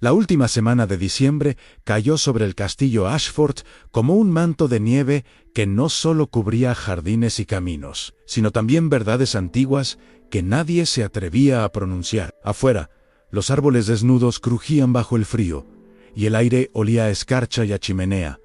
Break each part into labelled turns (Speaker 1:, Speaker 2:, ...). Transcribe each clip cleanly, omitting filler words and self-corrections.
Speaker 1: La última semana de diciembre cayó sobre el castillo Ashford como un manto de nieve que no solo cubría jardines y caminos, sino también verdades antiguas que nadie se atrevía a pronunciar. Afuera, los árboles desnudos crujían bajo el frío, y el aire olía a escarcha y a chimenea,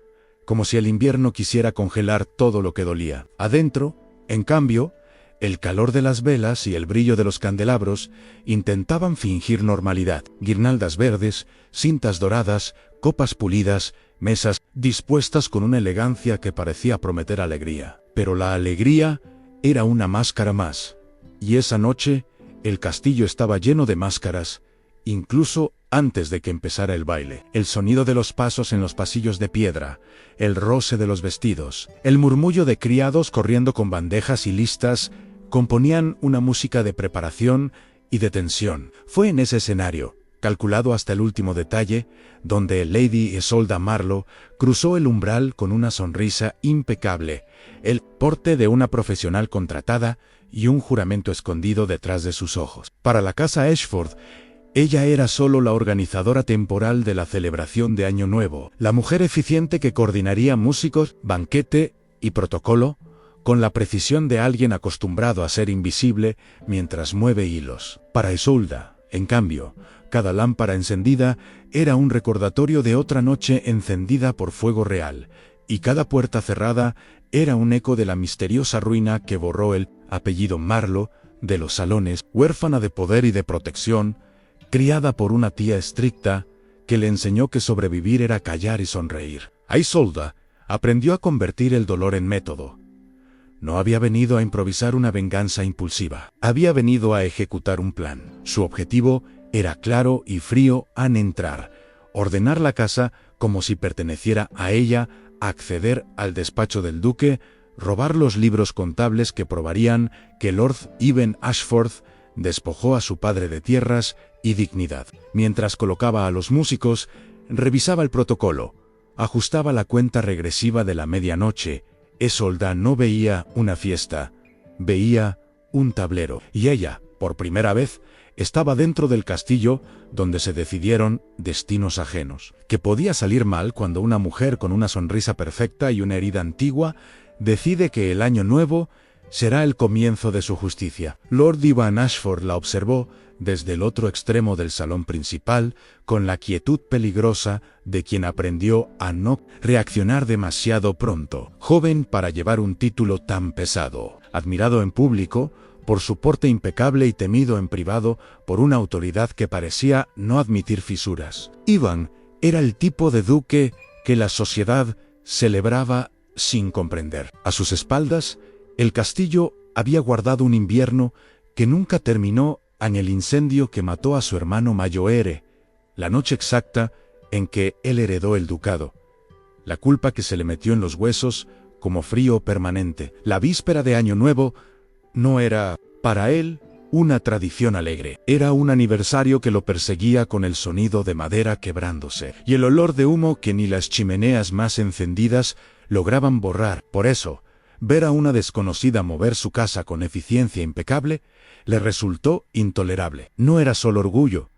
Speaker 1: como si el invierno quisiera congelar todo lo que dolía. Adentro, en cambio, el calor de las velas y el brillo de los candelabros intentaban fingir normalidad. Guirnaldas verdes, cintas doradas, copas pulidas, mesas dispuestas con una elegancia que parecía prometer alegría. Pero la alegría era una máscara más. Y esa noche, el castillo estaba lleno de máscaras, incluso antes de que empezara el baile. El sonido de los pasos en los pasillos de piedra, el roce de los vestidos, el murmullo de criados corriendo con bandejas y listas, componían una música de preparación y de tensión. Fue en ese escenario, calculado hasta el último detalle, donde Lady Isolda Marlowe cruzó el umbral con una sonrisa impecable, el porte de una profesional contratada y un juramento escondido detrás de sus ojos. Para la casa Ashford, ella era solo la organizadora temporal de la celebración de Año Nuevo, la mujer eficiente que coordinaría músicos, banquete y protocolo, con la precisión de alguien acostumbrado a ser invisible mientras mueve hilos. Para Isolda, en cambio, cada lámpara encendida era un recordatorio de otra noche encendida por fuego real, y cada puerta cerrada era un eco de la misteriosa ruina que borró el apellido Marlowe de los salones, huérfana de poder y de protección, criada por una tía estricta que le enseñó que sobrevivir era callar y sonreír. Isolda aprendió a convertir el dolor en método. No había venido a improvisar una venganza impulsiva. Había venido a ejecutar un plan. Su objetivo era claro y frío al entrar: ordenar la casa como si perteneciera a ella, acceder al despacho del duque, robar los libros contables que probarían que Lord Ivan Ashford despojó a su padre de tierras y dignidad. Mientras colocaba a los músicos, revisaba el protocolo, ajustaba la cuenta regresiva de la medianoche. Isolda no veía una fiesta, veía un tablero. Y ella, por primera vez, estaba dentro del castillo donde se decidieron destinos ajenos. Que podía salir mal cuando una mujer con una sonrisa perfecta y una herida antigua decide que el año nuevo será el comienzo de su justicia. Lord Ivan Ashford la observó desde el otro extremo del salón principal, con la quietud peligrosa de quien aprendió a no reaccionar demasiado pronto. Joven para llevar un título tan pesado, admirado en público por su porte impecable y temido en privado por una autoridad que parecía no admitir fisuras. Ivan era el tipo de duque que la sociedad celebraba sin comprender. A sus espaldas, el castillo había guardado un invierno que nunca terminó en el incendio que mató a su hermano Mayoere, la noche exacta en que él heredó el ducado. La culpa que se le metió en los huesos como frío permanente. La víspera de Año Nuevo no era, para él, una tradición alegre. Era un aniversario que lo perseguía con el sonido de madera quebrándose y el olor de humo que ni las chimeneas más encendidas lograban borrar. Por eso, ver a una desconocida mover su casa con eficiencia impecable le resultó intolerable. No era solo orgullo,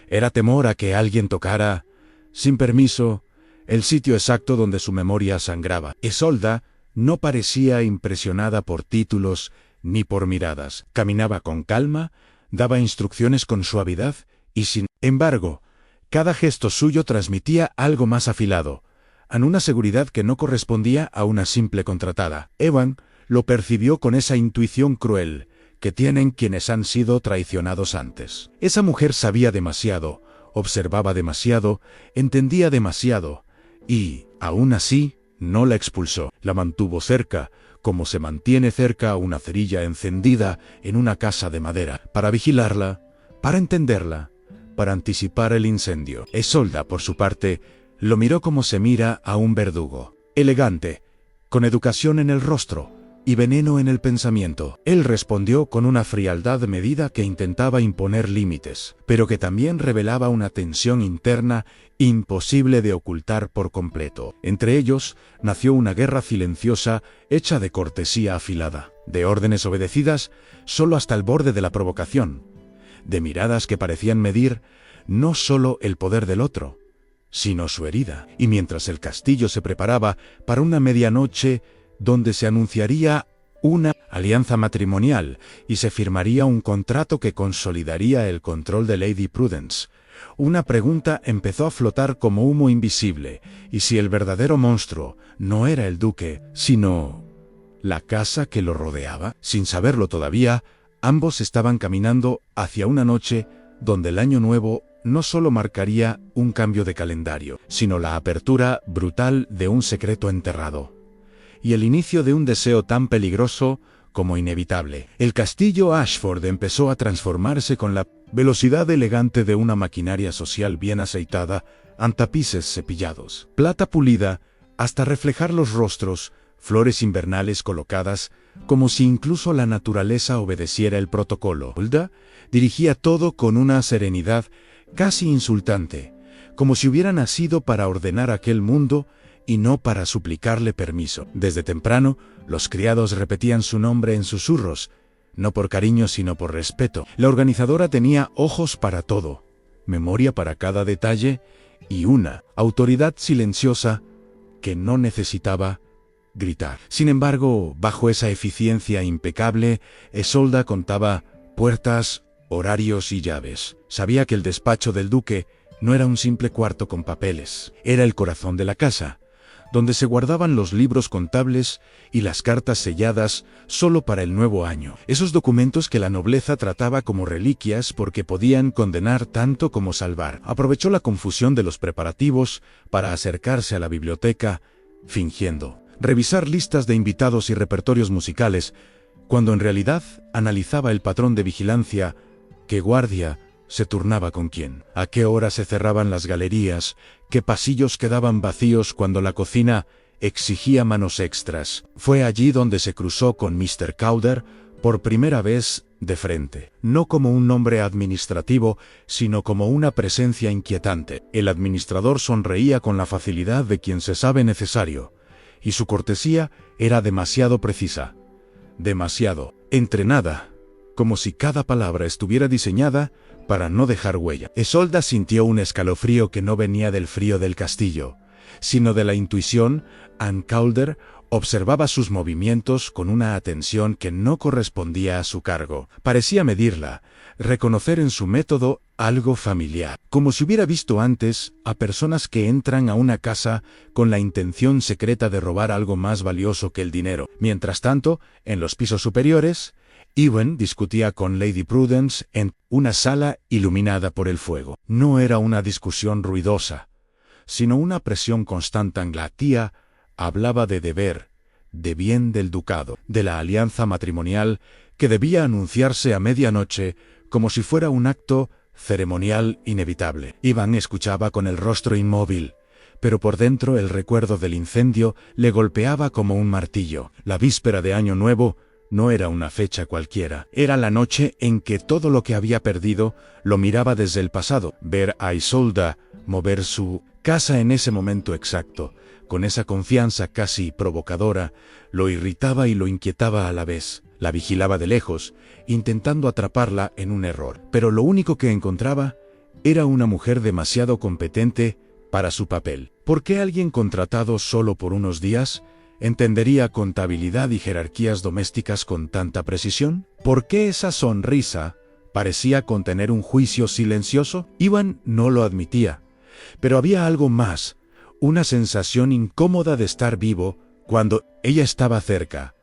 Speaker 1: era temor a que alguien tocara, sin permiso, el sitio exacto donde su memoria sangraba. Isolda no parecía impresionada por títulos ni por miradas. Caminaba con calma, daba instrucciones con suavidad y sin embargo, cada gesto suyo transmitía algo más afilado, en una seguridad que no correspondía a una simple contratada. Evan lo percibió con esa intuición cruel que tienen quienes han sido traicionados antes. Esa mujer sabía demasiado, observaba demasiado, entendía demasiado, y, aún así, no la expulsó. La mantuvo cerca, como se mantiene cerca una cerilla encendida en una casa de madera, para vigilarla, para entenderla, para anticipar el incendio. Isolda, por su parte, lo miró como se mira a un verdugo, elegante, con educación en el rostro y veneno en el pensamiento. Él respondió con una frialdad medida que intentaba imponer límites, pero que también revelaba una tensión interna imposible de ocultar por completo. Entre ellos nació una guerra silenciosa hecha de cortesía afilada, de órdenes obedecidas solo hasta el borde de la provocación, de miradas que parecían medir no solo el poder del otro, sino su herida. Y mientras el castillo se preparaba para una medianoche donde se anunciaría una alianza matrimonial y se firmaría un contrato que consolidaría el control de Lady Prudence, una pregunta empezó a flotar como humo invisible, y si el verdadero monstruo no era el duque, sino la casa que lo rodeaba. Sin saberlo todavía, ambos estaban caminando hacia una noche donde el año nuevo no solo marcaría un cambio de calendario, sino la apertura brutal de un secreto enterrado, y el inicio de un deseo tan peligroso como inevitable. El castillo Ashford empezó a transformarse con la velocidad elegante de una maquinaria social bien aceitada, en tapices cepillados, plata pulida, hasta reflejar los rostros, flores invernales colocadas, como si incluso la naturaleza obedeciera el protocolo. Hulda dirigía todo con una serenidad casi insultante, como si hubiera nacido para ordenar aquel mundo y no para suplicarle permiso. Desde temprano, los criados repetían su nombre en susurros, no por cariño sino por respeto. La organizadora tenía ojos para todo, memoria para cada detalle y una autoridad silenciosa que no necesitaba gritar. Sin embargo, bajo esa eficiencia impecable, Isolda contaba puertas, horarios y llaves. Sabía que el despacho del duque no era un simple cuarto con papeles, era el corazón de la casa, donde se guardaban los libros contables y las cartas selladas solo para el nuevo año. Esos documentos que la nobleza trataba como reliquias porque podían condenar tanto como salvar. Aprovechó la confusión de los preparativos para acercarse a la biblioteca, fingiendo revisar listas de invitados y repertorios musicales, cuando en realidad analizaba el patrón de vigilancia, qué guardia se turnaba con quién, a qué hora se cerraban las galerías, qué pasillos quedaban vacíos cuando la cocina exigía manos extras. Fue allí donde se cruzó con Mr. Calder por primera vez de frente, no como un nombre administrativo, sino como una presencia inquietante. El administrador sonreía con la facilidad de quien se sabe necesario, y su cortesía era demasiado precisa, demasiado entrenada, como si cada palabra estuviera diseñada para no dejar huella. Isolda sintió un escalofrío que no venía del frío del castillo, sino de la intuición. Ann Calder observaba sus movimientos con una atención que no correspondía a su cargo. Parecía medirla, reconocer en su método algo familiar, como si hubiera visto antes a personas que entran a una casa con la intención secreta de robar algo más valioso que el dinero. Mientras tanto, en los pisos superiores, Ewen discutía con Lady Prudence en una sala iluminada por el fuego. No era una discusión ruidosa, sino una presión constante. La tía hablaba de deber, de bien del ducado, de la alianza matrimonial que debía anunciarse a medianoche como si fuera un acto ceremonial inevitable. Ivan escuchaba con el rostro inmóvil, pero por dentro el recuerdo del incendio le golpeaba como un martillo. La víspera de Año Nuevo no era una fecha cualquiera, era la noche en que todo lo que había perdido lo miraba desde el pasado. Ver a Isolda mover su casa en ese momento exacto, con esa confianza casi provocadora, lo irritaba y lo inquietaba a la vez. La vigilaba de lejos, intentando atraparla en un error, pero lo único que encontraba era una mujer demasiado competente para su papel. ¿Por qué alguien contratado solo por unos días entendería contabilidad y jerarquías domésticas con tanta precisión? ¿Por qué esa sonrisa parecía contener un juicio silencioso? Ivan no lo admitía, pero había algo más, una sensación incómoda de estar vivo cuando ella estaba cerca,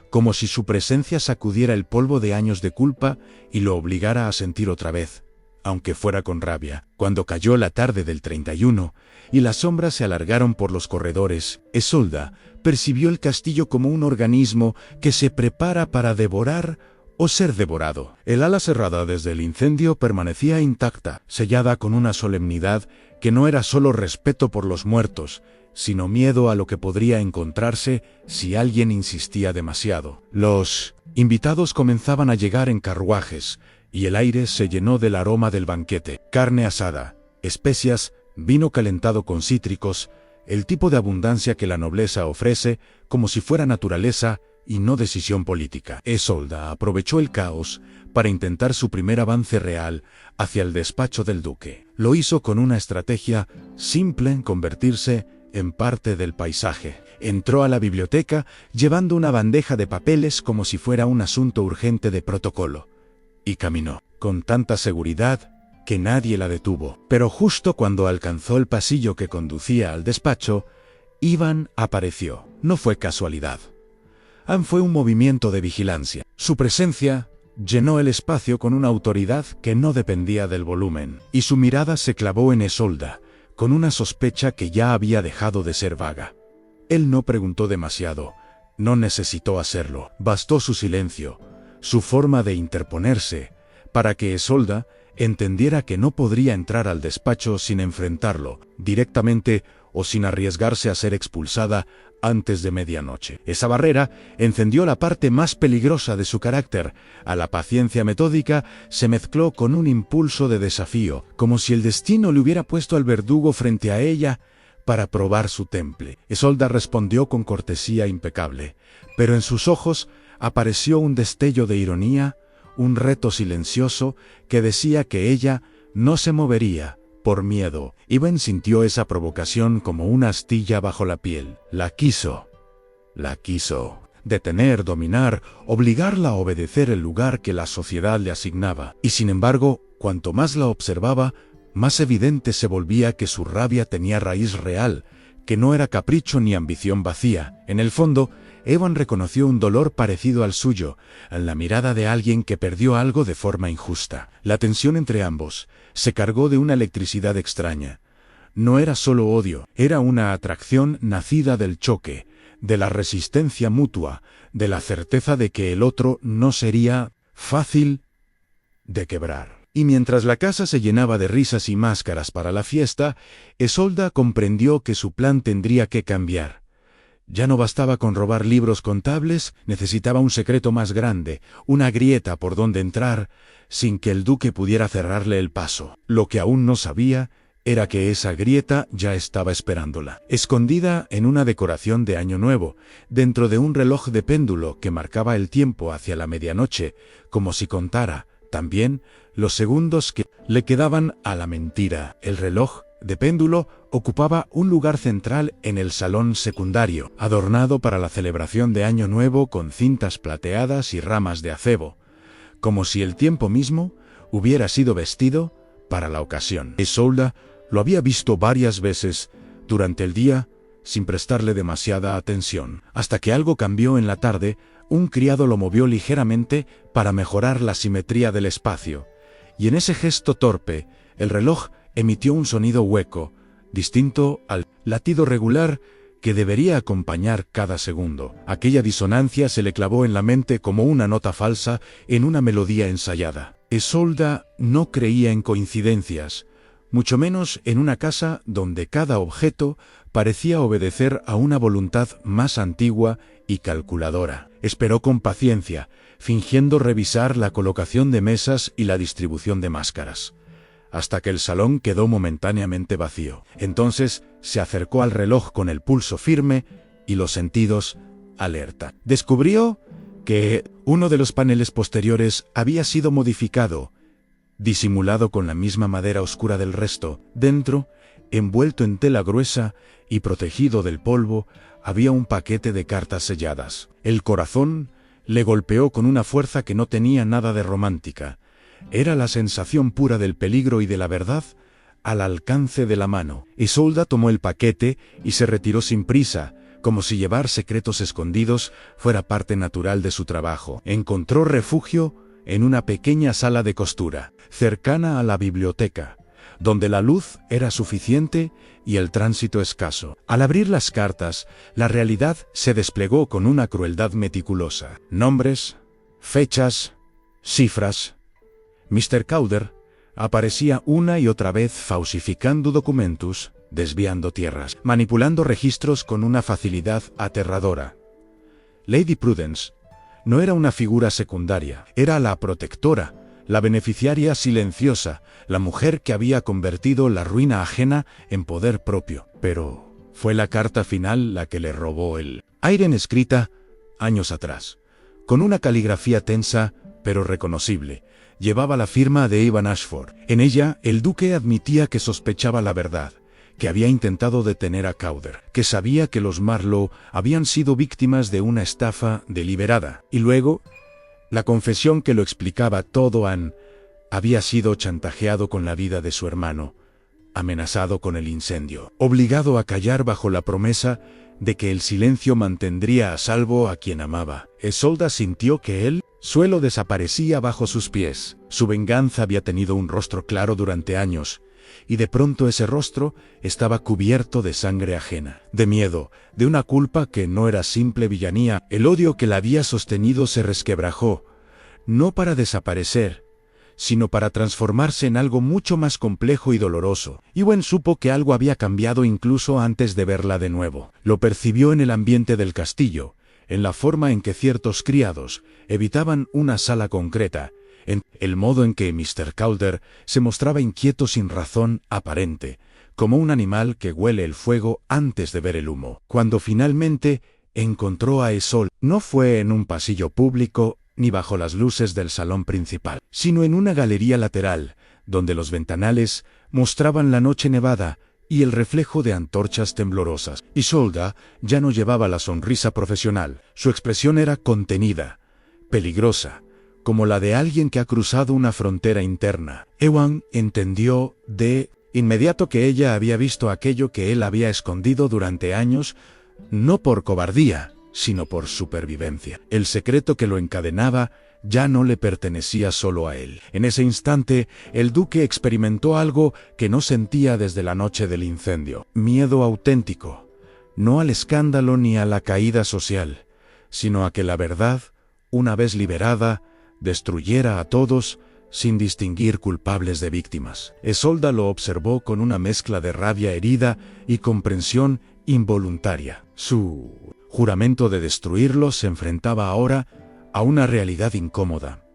Speaker 1: como si su presencia sacudiera el polvo de años de culpa y lo obligara a sentir otra vez, aunque fuera con rabia. Cuando cayó la tarde del 31 y las sombras se alargaron por los corredores, Isolda percibió el castillo como un organismo que se prepara para devorar o ser devorado. El ala cerrada desde el incendio permanecía intacta, sellada con una solemnidad que no era solo respeto por los muertos, sino miedo a lo que podría encontrarse si alguien insistía demasiado. Los invitados comenzaban a llegar en carruajes, y el aire se llenó del aroma del banquete. Carne asada, especias, vino calentado con cítricos, el tipo de abundancia que la nobleza ofrece como si fuera naturaleza y no decisión política. Isolda aprovechó el caos para intentar su primer avance real hacia el despacho del duque. Lo hizo con una estrategia simple en convertirse en parte del paisaje. Entró a la biblioteca llevando una bandeja de papeles como si fuera un asunto urgente de protocolo, y caminó con tanta seguridad que nadie la detuvo. Pero justo cuando alcanzó el pasillo que conducía al despacho, Ivan apareció. No fue casualidad. Fue un movimiento de vigilancia. Su presencia llenó el espacio con una autoridad que no dependía del volumen, y su mirada se clavó en Isolda, con una sospecha que ya había dejado de ser vaga. Él no preguntó demasiado, no necesitó hacerlo. Bastó su silencio, su forma de interponerse, para que Isolda entendiera que no podría entrar al despacho sin enfrentarlo directamente o sin arriesgarse a ser expulsada antes de medianoche. Esa barrera encendió la parte más peligrosa de su carácter. A la paciencia metódica se mezcló con un impulso de desafío, como si el destino le hubiera puesto al verdugo frente a ella para probar su temple. Isolda respondió con cortesía impecable, pero en sus ojos apareció un destello de ironía, un reto silencioso que decía que ella no se movería por miedo. Ivan sintió esa provocación como una astilla bajo la piel. La quiso. Detener, dominar, obligarla a obedecer el lugar que la sociedad le asignaba. Y sin embargo, cuanto más la observaba, más evidente se volvía que su rabia tenía raíz real, que no era capricho ni ambición vacía. En el fondo, Ivan reconoció un dolor parecido al suyo, en la mirada de alguien que perdió algo de forma injusta. La tensión entre ambos se cargó de una electricidad extraña. No era solo odio, era una atracción nacida del choque, de la resistencia mutua, de la certeza de que el otro no sería fácil de quebrar. Y mientras la casa se llenaba de risas y máscaras para la fiesta, Isolda comprendió que su plan tendría que cambiar. Ya no bastaba con robar libros contables, necesitaba un secreto más grande, una grieta por donde entrar, sin que el duque pudiera cerrarle el paso. Lo que aún no sabía era que esa grieta ya estaba esperándola, escondida en una decoración de Año Nuevo, dentro de un reloj de péndulo que marcaba el tiempo hacia la medianoche, como si contara, también, los segundos que le quedaban a la mentira. El reloj de péndulo ocupaba un lugar central en el salón secundario, adornado para la celebración de Año Nuevo con cintas plateadas y ramas de acebo, como si el tiempo mismo hubiera sido vestido para la ocasión. Isolda lo había visto varias veces durante el día sin prestarle demasiada atención, hasta que algo cambió en la tarde. Un criado lo movió ligeramente para mejorar la simetría del espacio, y en ese gesto torpe, el reloj emitió un sonido hueco, distinto al latido regular que debería acompañar cada segundo. Aquella disonancia se le clavó en la mente como una nota falsa en una melodía ensayada. Isolda no creía en coincidencias, mucho menos en una casa donde cada objeto parecía obedecer a una voluntad más antigua y calculadora. Esperó con paciencia, fingiendo revisar la colocación de mesas y la distribución de máscaras, hasta que el salón quedó momentáneamente vacío. Entonces se acercó al reloj con el pulso firme y los sentidos alerta. Descubrió que uno de los paneles posteriores había sido modificado, disimulado con la misma madera oscura del resto. Dentro, envuelto en tela gruesa y protegido del polvo, había un paquete de cartas selladas. El corazón le golpeó con una fuerza que no tenía nada de romántica. Era la sensación pura del peligro y de la verdad al alcance de la mano. Isolda tomó el paquete y se retiró sin prisa, como si llevar secretos escondidos fuera parte natural de su trabajo. Encontró refugio en una pequeña sala de costura, cercana a la biblioteca, donde la luz era suficiente y el tránsito escaso. Al abrir las cartas, la realidad se desplegó con una crueldad meticulosa. Nombres, fechas, cifras. Mr. Cowder aparecía una y otra vez falsificando documentos, desviando tierras, manipulando registros con una facilidad aterradora. Lady Prudence no era una figura secundaria, era la protectora, la beneficiaria silenciosa, la mujer que había convertido la ruina ajena en poder propio. Pero fue la carta final la que le robó el aire en escrita años atrás. Con una caligrafía tensa, pero reconocible, llevaba la firma de Evan Ashford. En ella, el duque admitía que sospechaba la verdad, que había intentado detener a Cowder, que sabía que los Marlowe habían sido víctimas de una estafa deliberada. Y luego, la confesión que lo explicaba todo. Había sido chantajeado con la vida de su hermano, amenazado con el incendio, obligado a callar bajo la promesa de que el silencio mantendría a salvo a quien amaba. Isolda sintió que el suelo desaparecía bajo sus pies. Su venganza había tenido un rostro claro durante años, y de pronto ese rostro estaba cubierto de sangre ajena, de miedo, de una culpa que no era simple villanía. El odio que la había sostenido se resquebrajó, no para desaparecer, sino para transformarse en algo mucho más complejo y doloroso. Ewan supo que algo había cambiado incluso antes de verla de nuevo. Lo percibió en el ambiente del castillo, en la forma en que ciertos criados evitaban una sala concreta, en el modo en que Mr. Calder se mostraba inquieto sin razón aparente, como un animal que huele el fuego antes de ver el humo. Cuando finalmente encontró a Isolda, no fue en un pasillo público ni bajo las luces del salón principal, sino en una galería lateral, donde los ventanales mostraban la noche nevada y el reflejo de antorchas temblorosas. Isolda ya no llevaba la sonrisa profesional, su expresión era contenida, peligrosa, como la de alguien que ha cruzado una frontera interna. Ewan entendió de inmediato que ella había visto aquello que él había escondido durante años, no por cobardía, sino por supervivencia. El secreto que lo encadenaba ya no le pertenecía solo a él. En ese instante, el duque experimentó algo que no sentía desde la noche del incendio. Miedo auténtico, no al escándalo ni a la caída social, sino a que la verdad, una vez liberada, destruyera a todos sin distinguir culpables de víctimas. Isolda lo observó con una mezcla de rabia herida y comprensión involuntaria. Su juramento de destruirlos se enfrentaba ahora a una realidad incómoda.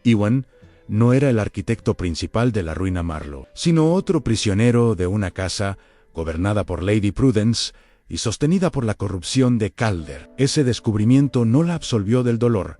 Speaker 1: Ewan no era el arquitecto principal de la ruina Marlowe, sino otro prisionero de una casa gobernada por Lady Prudence y sostenida por la corrupción de Calder. Ese descubrimiento no la absolvió del dolor,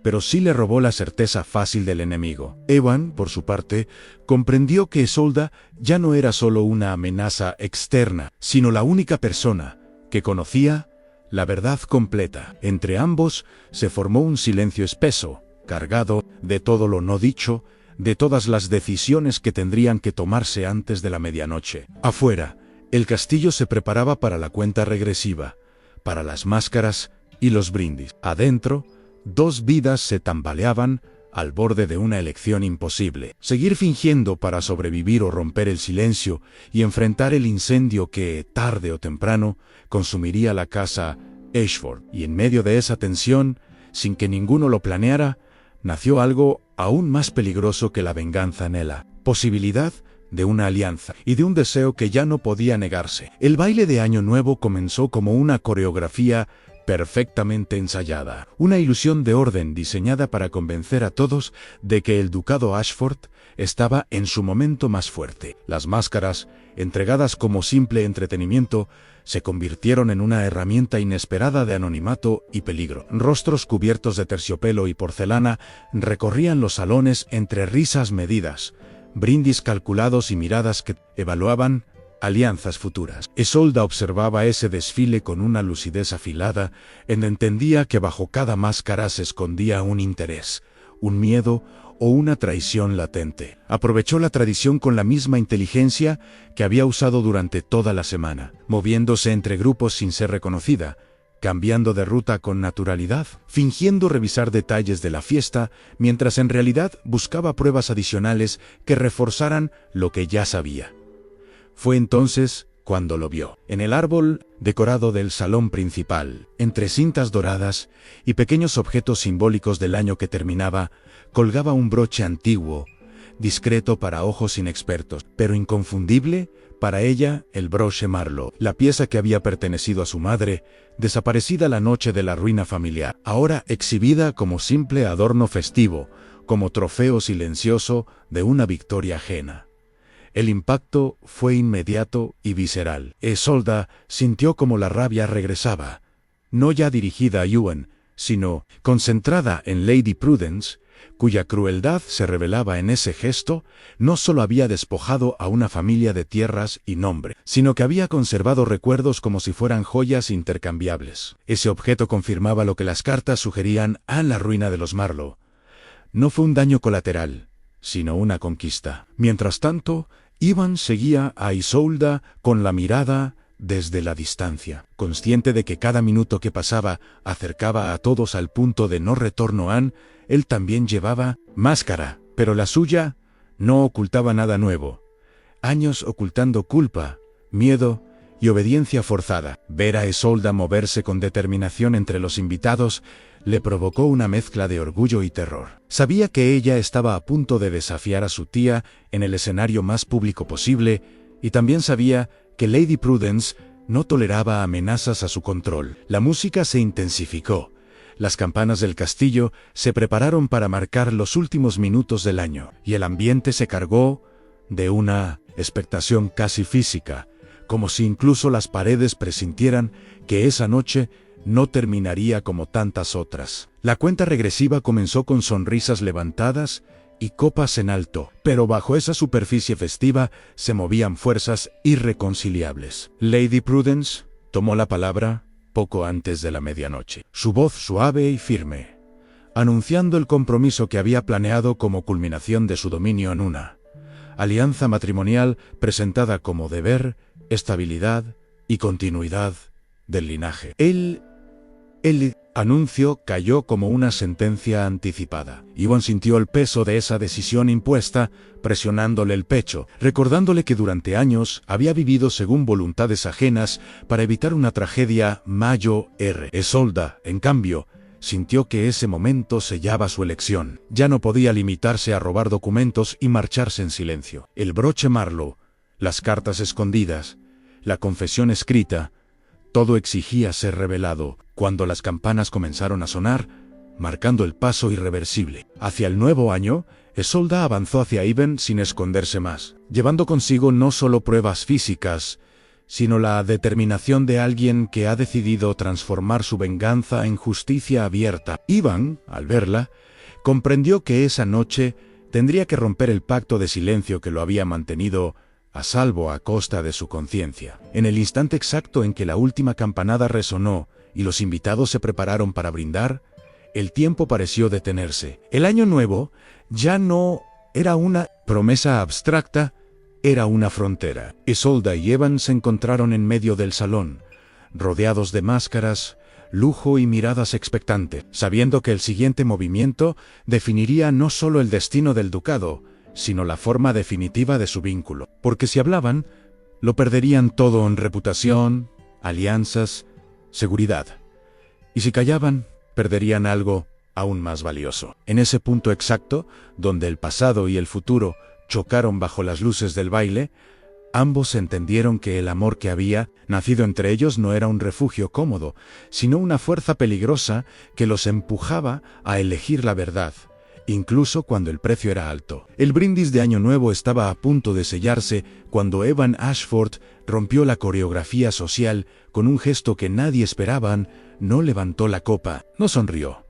Speaker 1: pero sí le robó la certeza fácil del enemigo. Ewan, por su parte, comprendió que Isolda ya no era solo una amenaza externa, sino la única persona que conocía la verdad completa. Entre ambos se formó un silencio espeso, cargado de todo lo no dicho, de todas las decisiones que tendrían que tomarse antes de la medianoche. Afuera, el castillo se preparaba para la cuenta regresiva, para las máscaras y los brindis. Adentro, dos vidas se tambaleaban al borde de una elección imposible. Seguir fingiendo para sobrevivir o romper el silencio y enfrentar el incendio que, tarde o temprano, consumiría la casa Ashford. Y en medio de esa tensión, sin que ninguno lo planeara, nació algo aún más peligroso que la venganza en ella. Posibilidad de una alianza y de un deseo que ya no podía negarse. El baile de Año Nuevo comenzó como una coreografía perfectamente ensayada, una ilusión de orden diseñada para convencer a todos de que el ducado Ashford estaba en su momento más fuerte. Las máscaras, entregadas como simple entretenimiento, se convirtieron en una herramienta inesperada de anonimato y peligro. Rostros cubiertos de terciopelo y porcelana recorrían los salones entre risas medidas, brindis calculados y miradas que evaluaban alianzas futuras. Isolda observaba ese desfile con una lucidez afilada, entendía que bajo cada máscara se escondía un interés, un miedo o una traición latente. Aprovechó la tradición con la misma inteligencia que había usado durante toda la semana, moviéndose entre grupos sin ser reconocida, cambiando de ruta con naturalidad, fingiendo revisar detalles de la fiesta, mientras en realidad buscaba pruebas adicionales que reforzaran lo que ya sabía. Fue entonces cuando lo vio. En el árbol decorado del salón principal, entre cintas doradas y pequeños objetos simbólicos del año que terminaba, colgaba un broche antiguo, discreto para ojos inexpertos, pero inconfundible para ella, el broche Marlowe, la pieza que había pertenecido a su madre, desaparecida la noche de la ruina familiar, ahora exhibida como simple adorno festivo, como trofeo silencioso de una victoria ajena. El impacto fue inmediato y visceral. Isolda sintió como la rabia regresaba, no ya dirigida a Ewan, sino concentrada en Lady Prudence, cuya crueldad se revelaba en ese gesto. No solo había despojado a una familia de tierras y nombre, sino que había conservado recuerdos como si fueran joyas intercambiables. Ese objeto confirmaba lo que las cartas sugerían a la ruina de los Marlowe. No fue un daño colateral, sino una conquista. Mientras tanto, Ivan seguía a Isolda con la mirada desde la distancia, consciente de que cada minuto que pasaba acercaba a todos al punto de no retorno. Él también llevaba máscara, pero la suya no ocultaba nada nuevo. Años ocultando culpa, miedo y obediencia forzada. Ver a Isolda moverse con determinación entre los invitados le provocó una mezcla de orgullo y terror. Sabía que ella estaba a punto de desafiar a su tía en el escenario más público posible, y también sabía que Lady Prudence no toleraba amenazas a su control. La música se intensificó. Las campanas del castillo se prepararon para marcar los últimos minutos del año, y el ambiente se cargó de una expectación casi física, como si incluso las paredes presintieran que esa noche no terminaría como tantas otras. La cuenta regresiva comenzó con sonrisas levantadas y copas en alto, pero bajo esa superficie festiva se movían fuerzas irreconciliables. Lady Prudence tomó la palabra poco antes de la medianoche, su voz suave y firme, anunciando el compromiso que había planeado como culminación de su dominio en una alianza matrimonial presentada como deber, estabilidad y continuidad del linaje. El anuncio cayó como una sentencia anticipada. Ivan sintió el peso de esa decisión impuesta, presionándole el pecho, recordándole que durante años había vivido según voluntades ajenas para evitar una tragedia mayor. Isolda, en cambio, sintió que ese momento sellaba su elección. Ya no podía limitarse a robar documentos y marcharse en silencio. El broche Marlowe, las cartas escondidas, la confesión escrita, todo exigía ser revelado. Cuando las campanas comenzaron a sonar, marcando el paso irreversible hacia el nuevo año, Isolda avanzó hacia Ivan sin esconderse más, llevando consigo no solo pruebas físicas, sino la determinación de alguien que ha decidido transformar su venganza en justicia abierta. Ivan, al verla, comprendió que esa noche tendría que romper el pacto de silencio que lo había mantenido a salvo a costa de su conciencia. En el instante exacto en que la última campanada resonó y los invitados se prepararon para brindar, el tiempo pareció detenerse. El año nuevo ya no era una promesa abstracta, era una frontera. Isolda y Evan se encontraron en medio del salón, rodeados de máscaras, lujo y miradas expectantes, sabiendo que el siguiente movimiento definiría no solo el destino del ducado, sino la forma definitiva de su vínculo. Porque si hablaban, lo perderían todo en reputación, alianzas, seguridad. Y si callaban, perderían algo aún más valioso. En ese punto exacto, donde el pasado y el futuro chocaron bajo las luces del baile, ambos entendieron que el amor que había nacido entre ellos no era un refugio cómodo, sino una fuerza peligrosa que los empujaba a elegir la verdad, incluso cuando el precio era alto. El brindis de Año Nuevo estaba a punto de sellarse cuando Evan Ashford rompió la coreografía social con un gesto que nadie esperaba. No levantó la copa, no sonrió.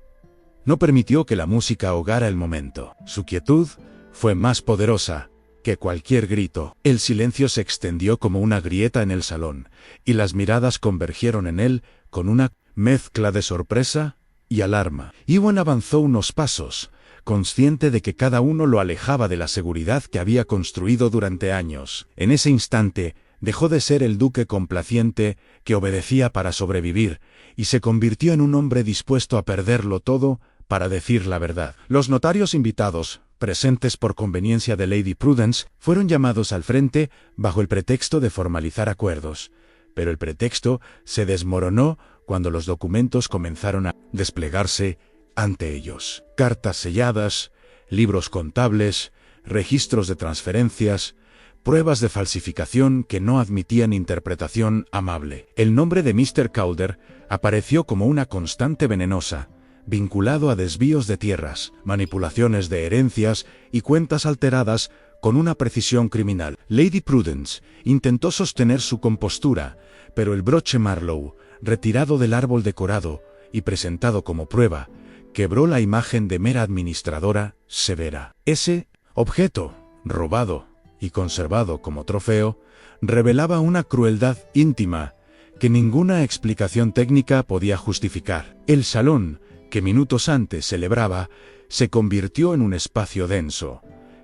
Speaker 1: No permitió que la música ahogara el momento. Su quietud fue más poderosa que cualquier grito. El silencio se extendió como una grieta en el salón, y las miradas convergieron en él con una mezcla de sorpresa y alarma. Iwan avanzó unos pasos, consciente de que cada uno lo alejaba de la seguridad que había construido durante años. En ese instante, dejó de ser el duque complaciente que obedecía para sobrevivir, y se convirtió en un hombre dispuesto a perderlo todo para decir la verdad. Los notarios invitados, presentes por conveniencia de Lady Prudence, fueron llamados al frente bajo el pretexto de formalizar acuerdos, pero el pretexto se desmoronó cuando los documentos comenzaron a desplegarse ante ellos. Cartas selladas, libros contables, registros de transferencias, pruebas de falsificación que no admitían interpretación amable. El nombre de Mr. Calder apareció como una constante venenosa, vinculado a desvíos de tierras, manipulaciones de herencias y cuentas alteradas con una precisión criminal. Lady Prudence intentó sostener su compostura, pero el broche Marlowe, retirado del árbol decorado, y presentado como prueba, quebró la imagen de mera administradora severa. Ese objeto, robado y conservado como trofeo, revelaba una crueldad íntima que ninguna explicación técnica podía justificar. El salón, que minutos antes celebraba, se convirtió en un espacio denso,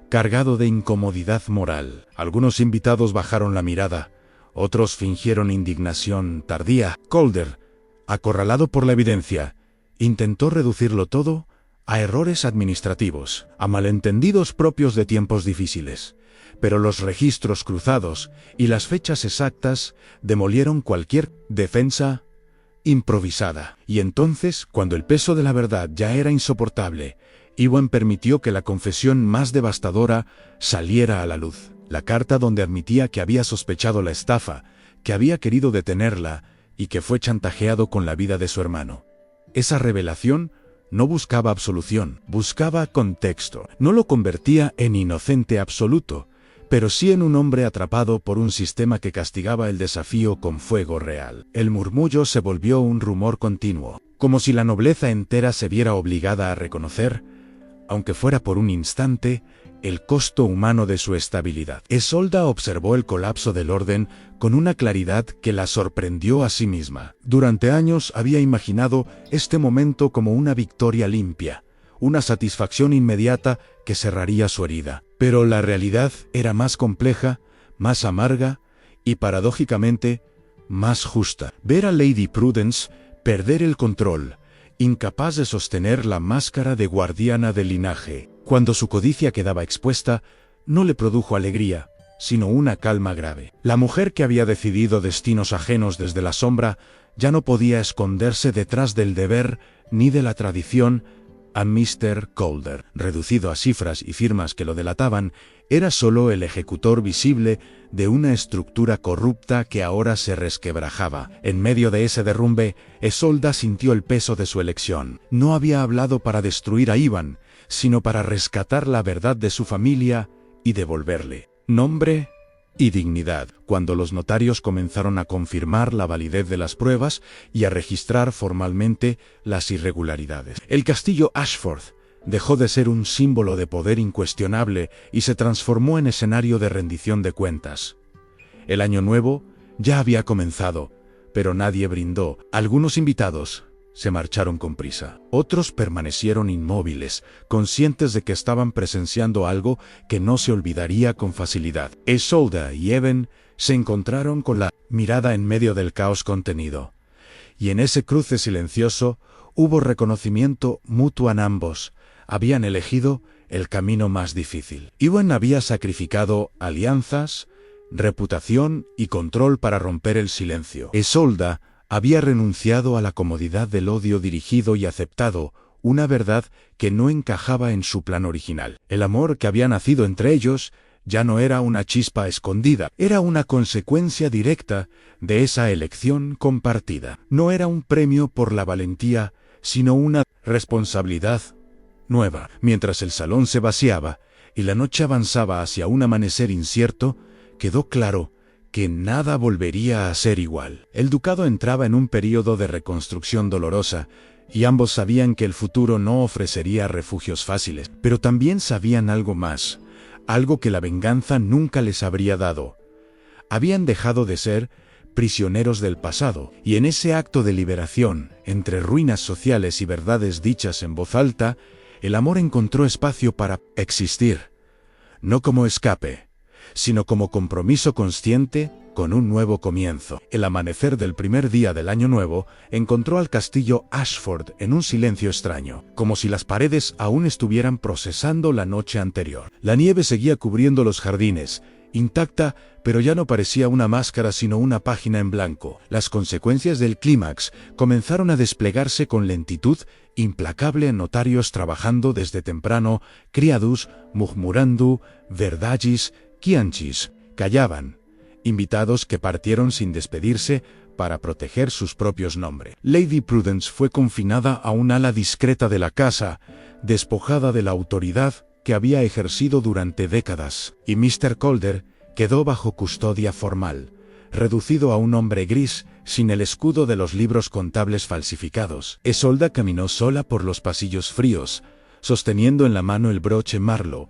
Speaker 1: cargado de incomodidad moral. Algunos invitados bajaron la mirada, otros fingieron indignación tardía. Calder, acorralado por la evidencia, intentó reducirlo todo a errores administrativos, a malentendidos propios de tiempos difíciles. Pero los registros cruzados y las fechas exactas demolieron cualquier defensa improvisada. Y entonces, cuando el peso de la verdad ya era insoportable, Ewan permitió que la confesión más devastadora saliera a la luz. La carta donde admitía que había sospechado la estafa, que había querido detenerla y que fue chantajeado con la vida de su hermano. Esa revelación no buscaba absolución, buscaba contexto. No lo convertía en inocente absoluto, pero sí en un hombre atrapado por un sistema que castigaba el desafío con fuego real. El murmullo se volvió un rumor continuo, como si la nobleza entera se viera obligada a reconocer, aunque fuera por un instante, el costo humano de su estabilidad. Isolda observó el colapso del orden con una claridad que la sorprendió a sí misma. Durante años había imaginado este momento como una victoria limpia, una satisfacción inmediata que cerraría su herida. Pero la realidad era más compleja, más amarga y, paradójicamente, más justa. Ver a Lady Prudence perder el control, incapaz de sostener la máscara de guardiana del linaje, cuando su codicia quedaba expuesta, no le produjo alegría, sino una calma grave. La mujer que había decidido destinos ajenos desde la sombra ya no podía esconderse detrás del deber ni de la tradición. A Mr. Calder, reducido a cifras y firmas que lo delataban, era solo el ejecutor visible de una estructura corrupta que ahora se resquebrajaba. En medio de ese derrumbe, Isolda sintió el peso de su elección. No había hablado para destruir a Ewan, sino para rescatar la verdad de su familia y devolverle nombre y dignidad. Cuando los notarios comenzaron a confirmar la validez de las pruebas y a registrar formalmente las irregularidades, el castillo Ashford dejó de ser un símbolo de poder incuestionable y se transformó en escenario de rendición de cuentas. El año nuevo ya había comenzado, pero nadie brindó. Algunos invitados se marcharon con prisa. Otros permanecieron inmóviles, conscientes de que estaban presenciando algo que no se olvidaría con facilidad. Isolda y Evan se encontraron con la mirada en medio del caos contenido. Y en ese cruce silencioso hubo reconocimiento mutuo en ambos. Habían elegido el camino más difícil. Ewan había sacrificado alianzas, reputación y control para romper el silencio. Isolda había renunciado a la comodidad del odio dirigido y aceptado una verdad que no encajaba en su plan original. El amor que había nacido entre ellos ya no era una chispa escondida, era una consecuencia directa de esa elección compartida. No era un premio por la valentía, sino una responsabilidad nueva. Mientras el salón se vaciaba y la noche avanzaba hacia un amanecer incierto, quedó claro que nada volvería a ser igual. El ducado entraba en un período de reconstrucción dolorosa, y ambos sabían que el futuro no ofrecería refugios fáciles, pero también sabían algo más, algo que la venganza nunca les habría dado. Habían dejado de ser prisioneros del pasado, y en ese acto de liberación, entre ruinas sociales y verdades dichas en voz alta, el amor encontró espacio para existir, no como escape, sino como compromiso consciente con un nuevo comienzo. El amanecer del primer día del año nuevo encontró al castillo Ashford en un silencio extraño, como si las paredes aún estuvieran procesando la noche anterior. La nieve seguía cubriendo los jardines, intacta, pero ya no parecía una máscara sino una página en blanco. Las consecuencias del clímax comenzaron a desplegarse con lentitud implacable en notarios trabajando desde temprano, criados, murmurando, verdagis, quianchis, callaban, invitados que partieron sin despedirse para proteger sus propios nombres. Lady Prudence fue confinada a un ala discreta de la casa, despojada de la autoridad que había ejercido durante décadas, y Mr. Calder quedó bajo custodia formal, reducido a un hombre gris, sin el escudo de los libros contables falsificados. Isolda caminó sola por los pasillos fríos, sosteniendo en la mano el broche Marlowe,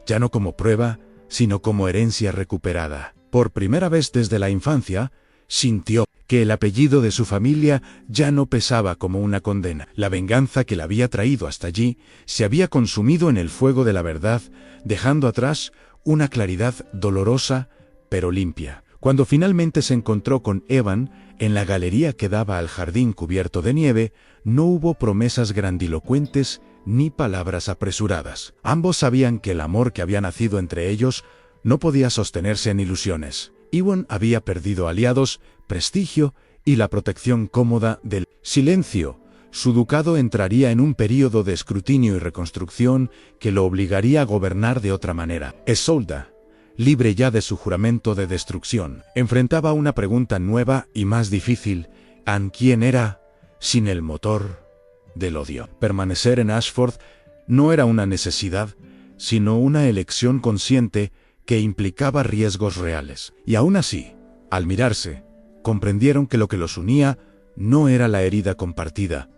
Speaker 1: ya no como prueba, sino como herencia recuperada. Por primera vez desde la infancia, sintió que el apellido de su familia ya no pesaba como una condena. La venganza que la había traído hasta allí se había consumido en el fuego de la verdad, dejando atrás una claridad dolorosa, pero limpia. Cuando finalmente se encontró con Evan en la galería que daba al jardín cubierto de nieve, no hubo promesas grandilocuentes ni palabras apresuradas. Ambos sabían que el amor que había nacido entre ellos no podía sostenerse en ilusiones. Ewan había perdido aliados, prestigio y la protección cómoda del silencio. Su ducado entraría en un período de escrutinio y reconstrucción que lo obligaría a gobernar de otra manera. Isolda, libre ya de su juramento de destrucción, enfrentaba una pregunta nueva y más difícil: ¿quién era sin el motor del odio? Permanecer en Ashford no era una necesidad, sino una elección consciente que implicaba riesgos reales. Y aún así, al mirarse, comprendieron que lo que los unía no era la herida compartida,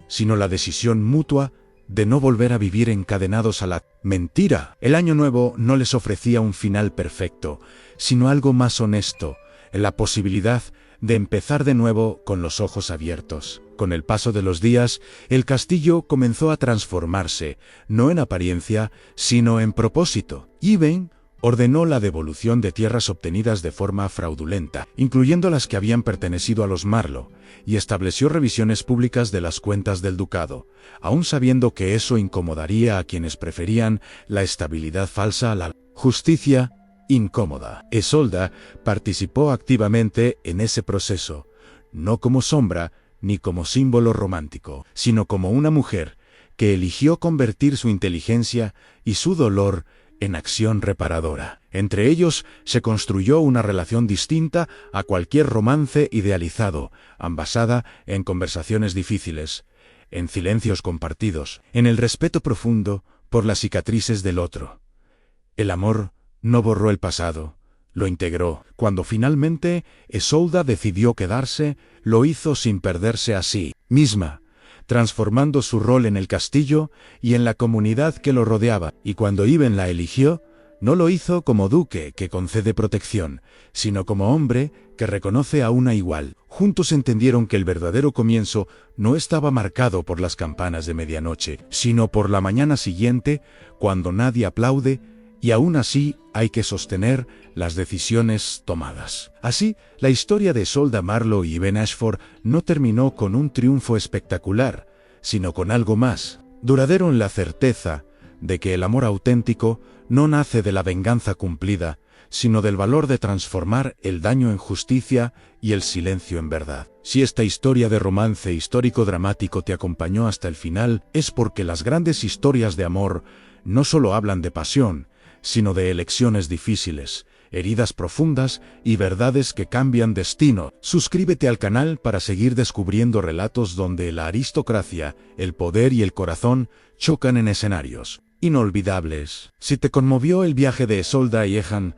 Speaker 1: sino la decisión mutua de no volver a vivir encadenados a la mentira. El año nuevo no les ofrecía un final perfecto, sino algo más honesto, la posibilidad de empezar de nuevo con los ojos abiertos. Con el paso de los días, el castillo comenzó a transformarse, no en apariencia, sino en propósito. Iben ordenó la devolución de tierras obtenidas de forma fraudulenta, incluyendo las que habían pertenecido a los Marlowe, y estableció revisiones públicas de las cuentas del ducado, aun sabiendo que eso incomodaría a quienes preferían la estabilidad falsa a la justicia incómoda. Isolda participó activamente en ese proceso, no como sombra ni como símbolo romántico, sino como una mujer que eligió convertir su inteligencia y su dolor en acción reparadora. Entre ellos se construyó una relación distinta a cualquier romance idealizado, basada en conversaciones difíciles, en silencios compartidos, en el respeto profundo por las cicatrices del otro. El amor no borró el pasado, lo integró. Cuando finalmente Isolda decidió quedarse, lo hizo sin perderse a sí misma, transformando su rol en el castillo y en la comunidad que lo rodeaba. Y cuando Iben la eligió, no lo hizo como duque que concede protección, sino como hombre que reconoce a una igual. Juntos entendieron que el verdadero comienzo no estaba marcado por las campanas de medianoche, sino por la mañana siguiente, cuando nadie aplaude, y aún así hay que sostener las decisiones tomadas. Así, la historia de Isolda Marlowe y Iben Ashford no terminó con un triunfo espectacular, sino con algo más duradero, en la certeza de que el amor auténtico no nace de la venganza cumplida, sino del valor de transformar el daño en justicia y el silencio en verdad. Si esta historia de romance histórico-dramático te acompañó hasta el final, es porque las grandes historias de amor no solo hablan de pasión, sino de elecciones difíciles, heridas profundas y verdades que cambian destino. Suscríbete al canal para seguir descubriendo relatos donde la aristocracia, el poder y el corazón chocan en escenarios inolvidables. Si te conmovió el viaje de Isolda y Ehan,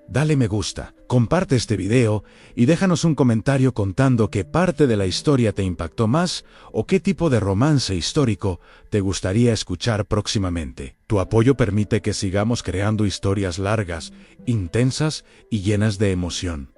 Speaker 1: dale me gusta, comparte este video y déjanos un comentario contando qué parte de la historia te impactó más o qué tipo de romance histórico te gustaría escuchar próximamente. Tu apoyo permite que sigamos creando historias largas, intensas y llenas de emoción.